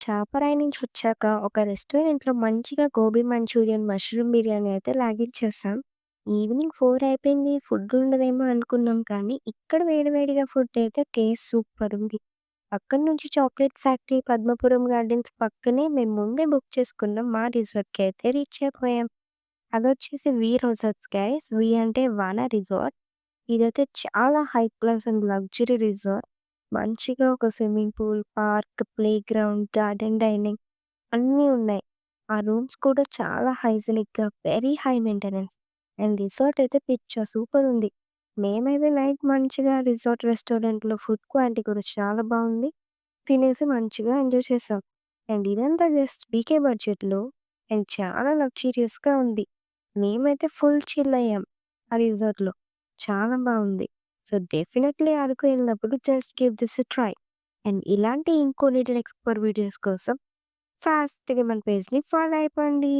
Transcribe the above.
చాపరాయి నుంచి వచ్చాక ఒక రెస్టారెంట్‌లో మంచిగా గోబీ మంచూరియన్, మష్రూమ్ బిర్యానీ అయితే లాగిచ్చేసాం. ఈవినింగ్ 4 అయిపోయింది. ఫుడ్ ఉండదేమో అనుకున్నాం కానీ, ఇక్కడ వేడివేడిగా ఫుడ్ అయితే టేస్ట్ సూపర్ ఉంది. అక్కడి నుంచి చాక్లెట్ ఫ్యాక్టరీ, పద్మపురం గార్డెన్స్ పక్కనే మేము ముందే బుక్ చేసుకున్న మా రిసార్ట్‌కి అయితే రీచ్ అయిపోయాం. అదొచ్చేసి వి రిసార్ట్స్ గైస్. వి అంటే వానా రిసార్ట్. ఇదైతే చాలా high class and luxury resort. మంచిగా ఒక swimming pool, park, playground, garden dining అన్నీ ఉన్నాయి. ఆ రూమ్స్ కూడా చాలా హైజీనిక్‌గా, very high maintenance. And resort అయితే పిచ్చ సూపర్ ఉంది. మేమైతే నైట్ మంచిగా రిసార్ట్ రెస్టారెంట్‌లో ఫుడ్ క్వాలిటీ కూడా చాలా బాగుంది. తినేసి మంచిగా ఎంజాయ్ చేసాం. అండ్ ఇదంతా జస్ట్ బీకే బడ్జెట్‌లో అండ్ చాలా లగ్జూరియస్‌గా ఉంది. మేమైతే ఫుల్ చిల్ అయ్యాం ఆ రిసార్ట్‌లో. చాలా బావుంది. సో, డెఫినెట్‌లీ అరకు ఎళ్ళినప్పుడు just give this a try. And ఇలాంటి ఇంకో లిటిల్ ఎక్స్‌ప్లోర్ వీడియోస్ కోసం ఫాస్ట్‌గా మన పేజ్‌ని ఫాలో అయిపోండి.